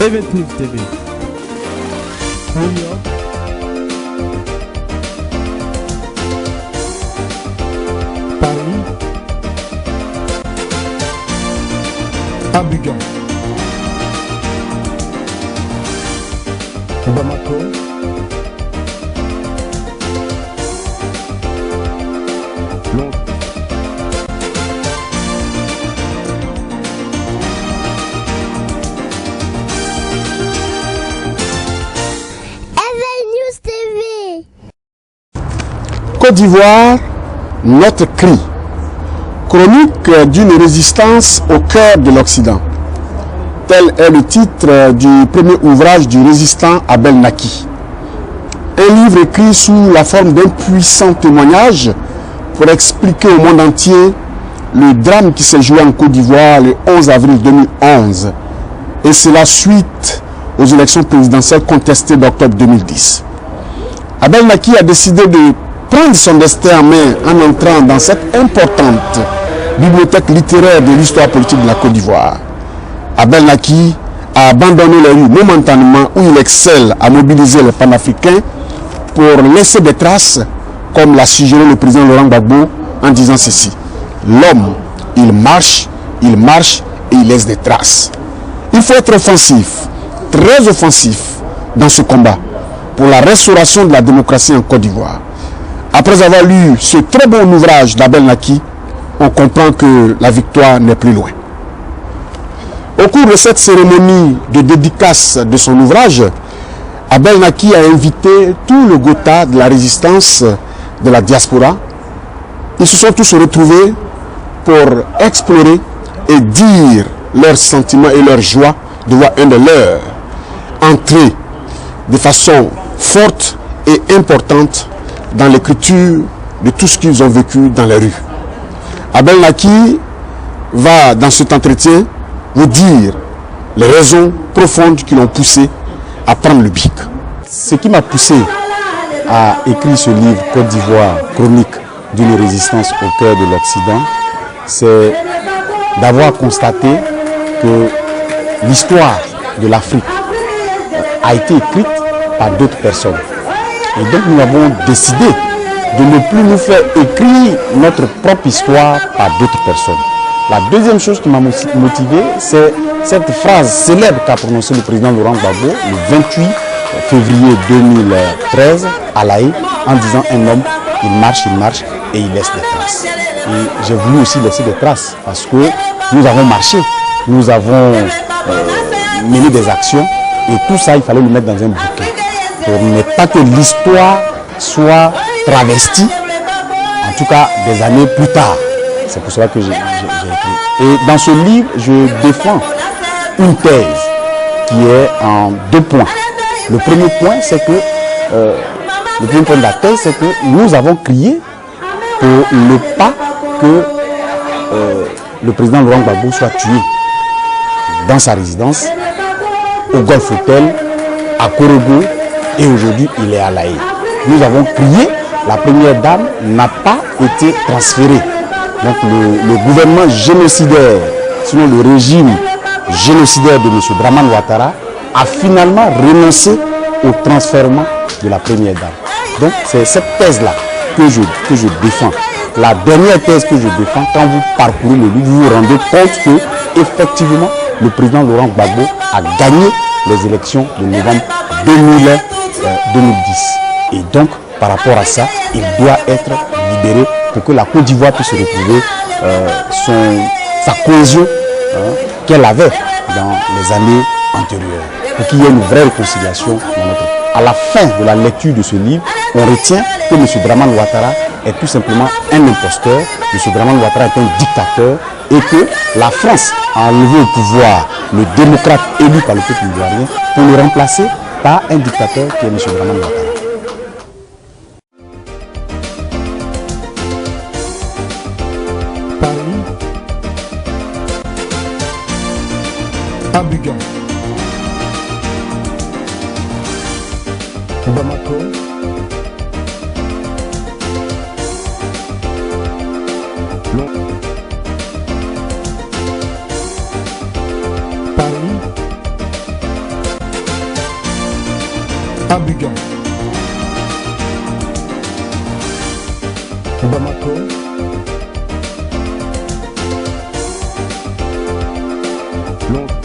Event News TV. New York. Paris. Abidjan. Bamako. Londres. Côte d'Ivoire, notre cri. Chronique d'une résistance au cœur de l'Occident. Tel est le titre du premier ouvrage du résistant Abel Naki. Un livre écrit sous la forme d'un puissant témoignage pour expliquer au monde entier le drame qui s'est joué en Côte d'Ivoire le 11 avril 2011. Et c'est la suite aux élections présidentielles contestées d'octobre 2010. Abel Naki a décidé de prendre son destin en main en entrant dans cette importante bibliothèque littéraire de l'histoire politique de la Côte d'Ivoire. Abel Naki a abandonné les rues momentanément où il excelle à mobiliser les panafricains pour laisser des traces, comme l'a suggéré le président Laurent Gbagbo en disant ceci: l'homme, il marche et il laisse des traces. Il faut être offensif, très offensif dans ce combat pour la restauration de la démocratie en Côte d'Ivoire. Après avoir lu ce très bon ouvrage d'Abel Naki, on comprend que la victoire n'est plus loin. Au cours de cette cérémonie de dédicace de son ouvrage, Abel Naki a invité tout le Gotha de la résistance de la diaspora. Ils se sont tous retrouvés pour explorer et dire leurs sentiments et leur joie de voir un de leurs entrer de façon forte et importante dans l'écriture de tout ce qu'ils ont vécu dans les rues. Abel Naki va, dans cet entretien, vous dire les raisons profondes qui l'ont poussé à prendre le bic. Ce qui m'a poussé à écrire ce livre, Côte d'Ivoire, chronique d'une résistance au cœur de l'Occident, c'est d'avoir constaté que l'histoire de l'Afrique a été écrite par d'autres personnes. Et donc nous avons décidé de ne plus nous faire écrire notre propre histoire par d'autres personnes. La deuxième chose qui m'a motivé, c'est cette phrase célèbre qu'a prononcée le président Laurent Gbagbo le 28 février 2013 à La Haye, en disant: un homme, il marche et il laisse des traces. Et j'ai voulu aussi laisser des traces parce que nous avons marché, nous avons mené des actions et tout ça, il fallait le mettre dans un bouquin. Pour ne pas que l'histoire soit travestie, en tout cas des années plus tard. C'est pour cela que j'ai écrit. Et dans ce livre, je défends une thèse qui est en 2 points. Le premier point, c'est que le premier point de la thèse, c'est que nous avons crié pour ne pas que le président Laurent Gbagbo soit tué dans sa résidence, au Golf Hotel, à Korogo, et aujourd'hui il est à La Haye. Nous avons crié, la première dame n'a pas été transférée. Donc le gouvernement génocidaire, sinon le régime génocidaire de M. Dramane Ouattara, a finalement renoncé au transfèrement de la première dame. Donc c'est cette thèse-là que je défends. La dernière thèse que je défends, quand vous parcourez le livre, vous vous rendez compte que effectivement le président Laurent Gbagbo a gagné les élections de novembre 2010. Et donc, par rapport à ça, il doit être libéré pour que la Côte d'Ivoire puisse retrouver sa cohésion qu'elle avait dans les années antérieures. Pour qu'il y ait une vraie réconciliation dans notre... À la fin de la lecture de ce livre, on retient que M. Dramane Ouattara est tout simplement un imposteur, M. Dramane Ouattara est un dictateur et que la France a enlevé au pouvoir le démocrate élu par le peuple ivoirien pour le remplacer par un dictateur qui est M. Dramane Ouattara. Paris. Abidjan. Bamako. Londres. Paris. Abidjan, Bamako, Londres,